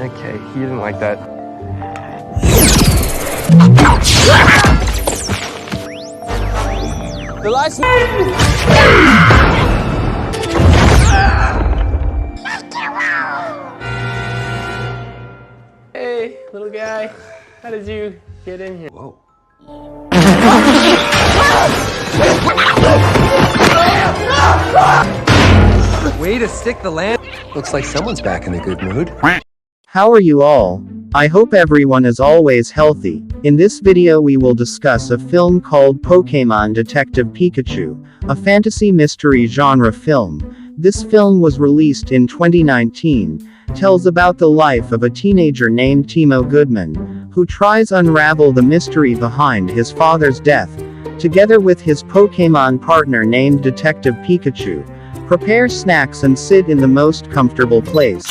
Okay, he didn't like that. The lights. Hey, little guy, how did you get in here? Whoa. Way to stick the land. Looks like someone's back in a good mood. How are you all? I hope everyone is always healthy. In this video we will discuss a film called Pokémon Detective Pikachu, a fantasy mystery genre film. This film was released in 2019, tells about the life of a teenager named Timo Goodman, who tries unravel the mystery behind his father's death, together with his Pokémon partner named Detective Pikachu. Prepare snacks and sit in the most comfortable place.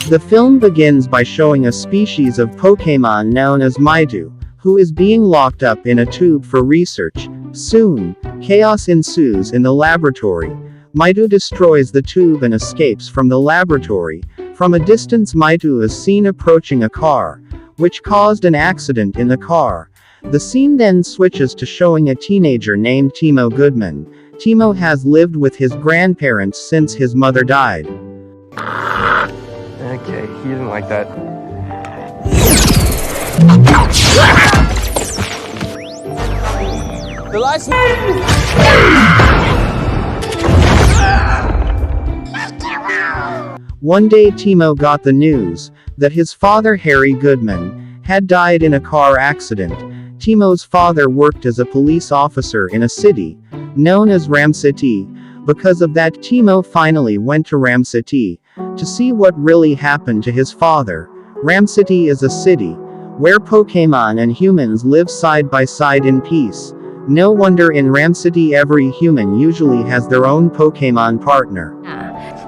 The film begins by showing a species of Pokémon known as Maidu, who is being locked up in a tube for research. Soon, chaos ensues in the laboratory. Maidu destroys the tube and escapes from the laboratory. From a distance, Maidu is seen approaching a car, which caused an accident in the car. The scene then switches to showing a teenager named Timo Goodman. Timo has lived with his grandparents since his mother died. Okay, he didn't like that. The lights. One day Timo got the news that his father Harry Goodman had died in a car accident. Timo's father worked as a police officer in a city known as Ram City. Because of that, Timo finally went to Ram City to see what really happened to his father. Ram City is a city where Pokémon and humans live side by side in peace. No wonder in Ram City every human usually has their own Pokémon partner.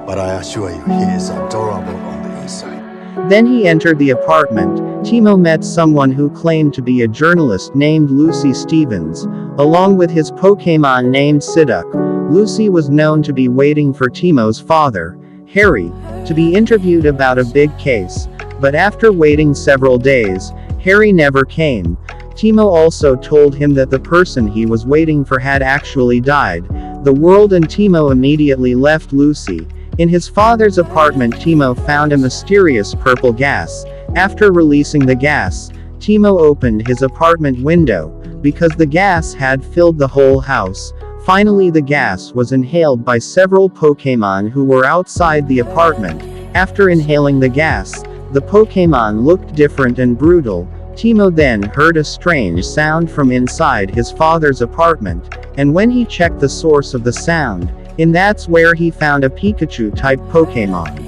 But I assure you, he is adorable on the inside. Then he entered the apartment. Timo met someone who claimed to be a journalist named Lucy Stevens, along with his Pokémon named Psyduck. Lucy was known to be waiting for Timo's father, Harry, to be interviewed about a big case, but after waiting several days, Harry never came. Timo also told him that the person he was waiting for had actually died. The world and Timo immediately left Lucy. In his father's apartment, Timo found a mysterious purple gas. After releasing the gas, Timo opened his apartment window, because the gas had filled the whole house. Finally, the gas was inhaled by several Pokémon who were outside the apartment. After inhaling the gas, the Pokémon looked different and brutal. Timo then heard a strange sound from inside his father's apartment, and when he checked the source of the sound, that's where he found a Pikachu-type Pokémon.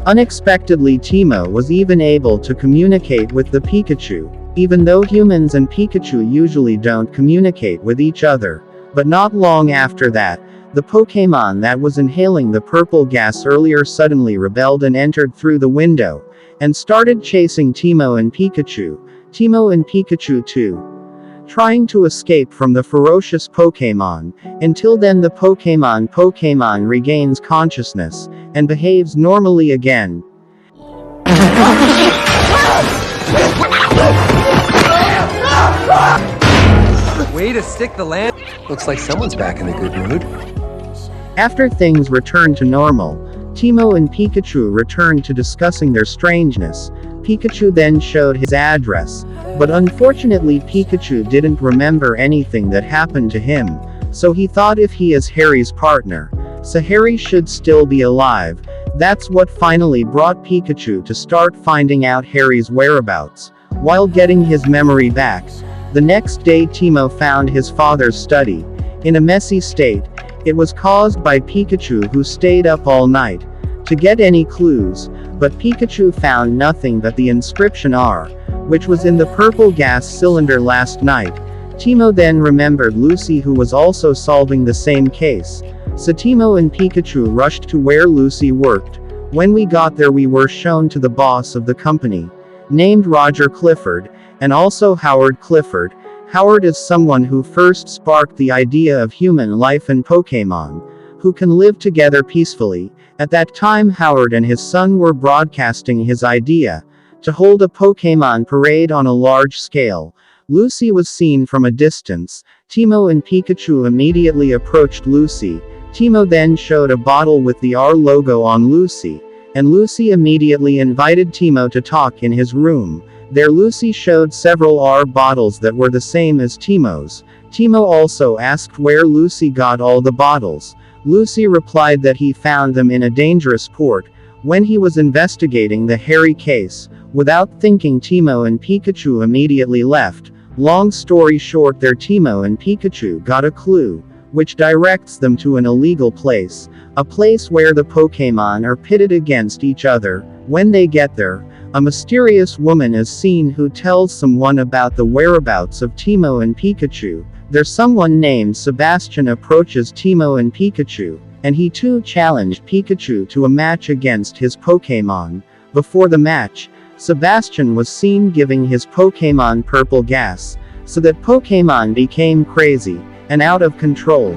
Unexpectedly, Timo was even able to communicate with the Pikachu, even though humans and Pikachu usually don't communicate with each other. But not long after that, the Pokémon that was inhaling the purple gas earlier suddenly rebelled and entered through the window, and started chasing Timo and Pikachu. Timo and Pikachu too, trying to escape from the ferocious Pokémon. Until then, the Pokémon regains consciousness, and behaves normally again. Way to stick the land. Looks like someone's back in a good mood. After things returned to normal, Timo and Pikachu returned to discussing their strangeness. Pikachu then showed his address, but unfortunately Pikachu didn't remember anything that happened to him, so he thought if he is Harry's partner, so Harry should still be alive. That's what finally brought Pikachu to start finding out Harry's whereabouts, while getting his memory back. The next day Timo found his father's study in a messy state. It was caused by Pikachu, who stayed up all night to get any clues, but Pikachu found nothing but the inscription R, which was in the purple gas cylinder last night. Timo then remembered Lucy, who was also solving the same case. So Timo and Pikachu rushed to where Lucy worked. When we got there, we were shown to the boss of the company, named Roger Clifford, and also Howard Clifford. Howard is someone who first sparked the idea of human life and Pokémon, who can live together peacefully. At that time Howard and his son were broadcasting his idea to hold a Pokémon parade on a large scale. Lucy was seen from a distance. Timo and Pikachu immediately approached Lucy. Timo then showed a bottle with the R logo on Lucy, and Lucy immediately invited Timo to talk in his room. There Lucy showed several R bottles that were the same as Timo's. Timo also asked where Lucy got all the bottles. Lucy replied that he found them in a dangerous port, when he was investigating the Harry case. Without thinking, Timo and Pikachu immediately left. Long story short, there Timo and Pikachu got a clue, which directs them to an illegal place, a place where the Pokémon are pitted against each other. When they get there, a mysterious woman is seen who tells someone about the whereabouts of Timo and Pikachu. There's someone named Sebastian approaches Timo and Pikachu, and he too challenged Pikachu to a match against his Pokémon. Before the match, Sebastian was seen giving his Pokémon purple gas, so that Pokémon became crazy and out of control.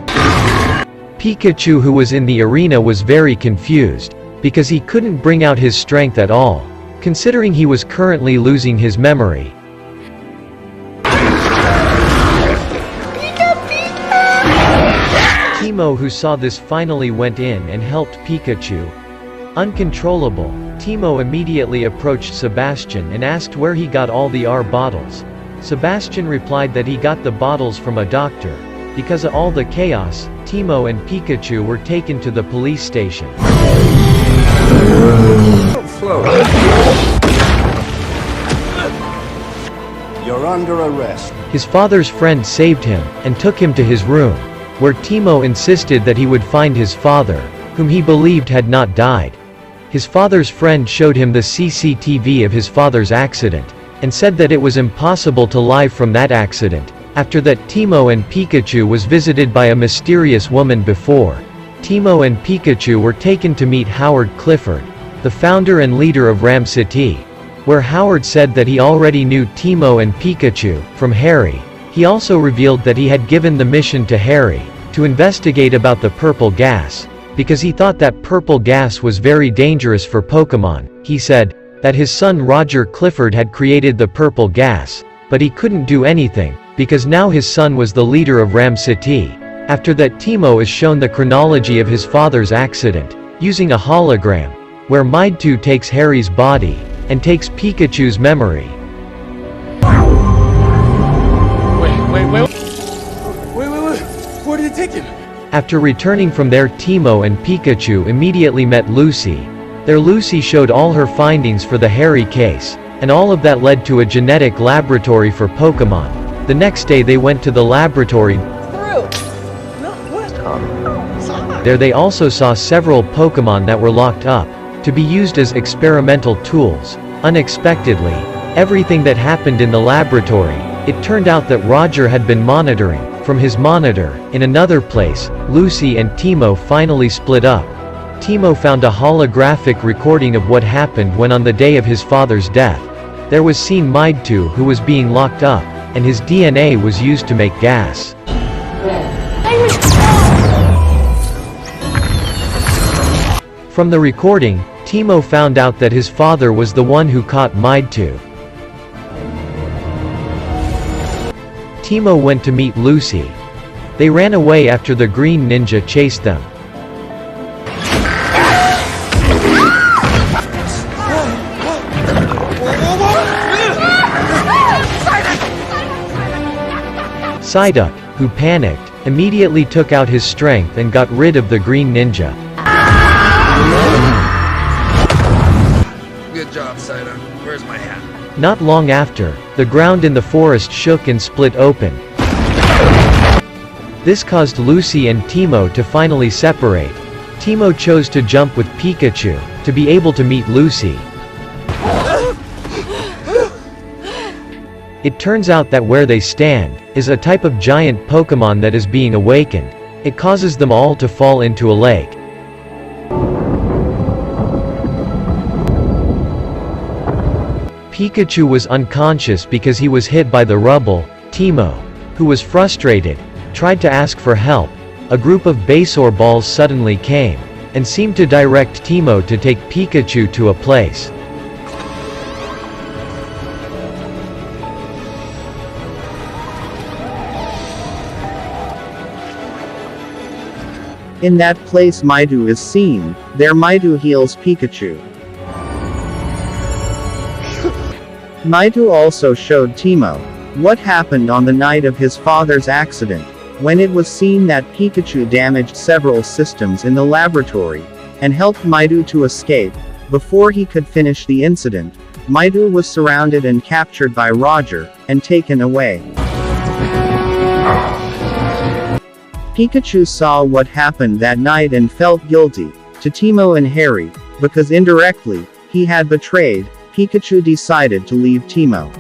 Pikachu, who was in the arena, was very confused, because he couldn't bring out his strength at all, considering he was currently losing his memory. Timo, who saw this, finally went in and helped Pikachu. Uncontrollable, Timo immediately approached Sebastian and asked where he got all the R bottles. Sebastian replied that he got the bottles from a doctor. Because of all the chaos, Timo and Pikachu were taken to the police station. You're under arrest. His father's friend saved him, and took him to his room, where Timo insisted that he would find his father, whom he believed had not died. His father's friend showed him the CCTV of his father's accident, and said that it was impossible to lie from that accident. After that, Timo and Pikachu was visited by a mysterious woman. Before Timo and Pikachu were taken to meet Howard Clifford, the founder and leader of Ram City, where Howard said that he already knew Timo and Pikachu from Harry. He also revealed that he had given the mission to Harry to investigate about the purple gas, because he thought that purple gas was very dangerous for Pokémon. He said that his son Roger Clifford had created the purple gas, but he couldn't do anything, because now his son was the leader of Ram City. After that, Timo is shown the chronology of his father's accident, using a hologram, where Mewtwo takes Harry's body, and takes Pikachu's memory. Wait. Where did he take him? After returning from there, Timo and Pikachu immediately met Lucy. There Lucy showed all her findings for the Harry case, and all of that led to a genetic laboratory for Pokémon. The next day they went to the laboratory. There they also saw several Pokémon that were locked up, to be used as experimental tools. Unexpectedly, everything that happened in the laboratory, it turned out that Roger had been monitoring from his monitor. In another place, Lucy and Timo finally split up. Timo found a holographic recording of what happened when on the day of his father's death, there was seen Mewtwo who was being locked up, and his DNA was used to make gas. From the recording, Timo found out that his father was the one who caught Mewtwo. Timo went to meet Lucy. They ran away after the green ninja chased them. Psyduck, who panicked, immediately took out his strength and got rid of the green ninja. Good job, Psyduck. Where's my hat? Not long after, the ground in the forest shook and split open. This caused Lucy and Timo to finally separate. Timo chose to jump with Pikachu, to be able to meet Lucy. It turns out that where they stand, is a type of giant Pokémon that is being awakened. It causes them all to fall into a lake. Pikachu was unconscious because he was hit by the rubble. Timo who was frustrated, tried to ask for help. A group of baseball balls suddenly came, and seemed to direct Timo to take Pikachu to a place. In that place Maidu is seen. There Maidu heals Pikachu. Maidu also showed Timo what happened on the night of his father's accident, when it was seen that Pikachu damaged several systems in the laboratory, and helped Maidu to escape. Before he could finish the incident, Maidu was surrounded and captured by Roger, and taken away. Pikachu saw what happened that night and felt guilty to Timo and Harry, because indirectly, he had betrayed. Pikachu decided to leave Timo.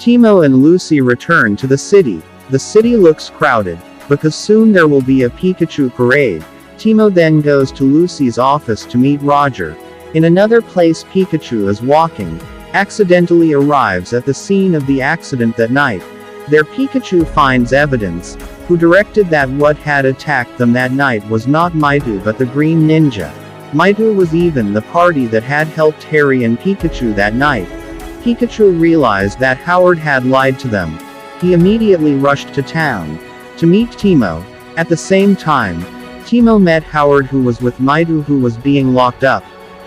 Timo and Lucy return to the city. The city looks crowded, because soon there will be a Pikachu parade. Timo then goes to Lucy's office to meet Roger. In another place Pikachu is walking, accidentally arrives at the scene of the accident that night. There Pikachu finds evidence, who directed that what had attacked them that night was not Maidu but the Green Ninja. Maidu was even the party that had helped Harry and Pikachu that night. Pikachu realized that Howard had lied to them. He immediately rushed to town to meet Timo. At the same time, Timo met Howard, who was with Maidu, who was being locked up.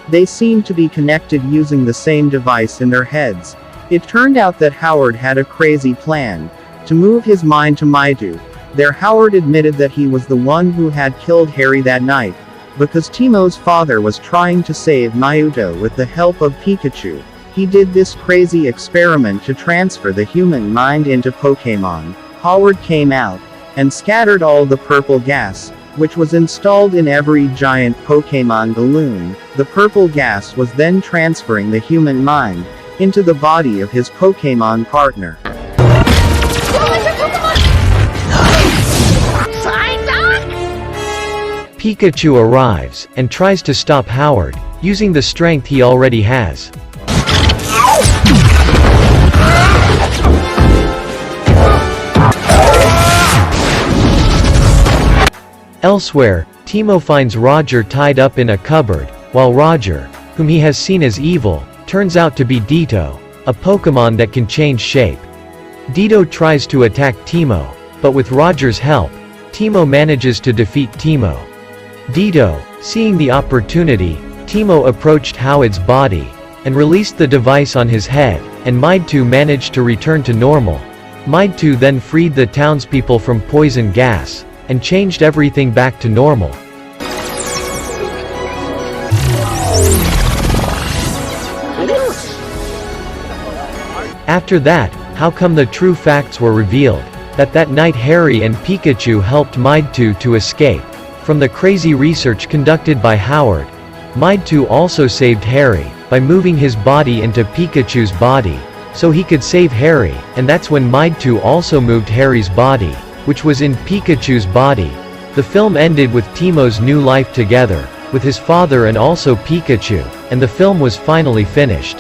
They seemed to be connected using the same device in their heads. It turned out that Howard had a crazy plan to move his mind to Maidu. There Howard admitted that he was the one who had killed Harry that night, because Timo's father was trying to save Maidu with the help of Pikachu. He did this crazy experiment to transfer the human mind into Pokémon. Howard came out and scattered all the purple gas, which was installed in every giant Pokémon balloon. The purple gas was then transferring the human mind into the body of his Pokémon partner. Pikachu arrives, and tries to stop Howard, using the strength he already has. Elsewhere, Timo finds Roger tied up in a cupboard, while Roger, whom he has seen as evil, turns out to be Ditto, a Pokémon that can change shape. Ditto tries to attack Timo, but with Roger's help, Timo manages to defeat Timo. Ditto, seeing the opportunity, Timo approached Howard's body, and released the device on his head, and Maidu managed to return to normal. Maidu then freed the townspeople from poison gas, and changed everything back to normal. After that, how come the true facts were revealed, that night Harry and Pikachu helped Maidu to escape from the crazy research conducted by Howard. Maidu also saved Harry by moving his body into Pikachu's body, so he could save Harry, and that's when Maidu also moved Harry's body, which was in Pikachu's body. The film ended with Timo's new life together with his father and also Pikachu, and the film was finally finished.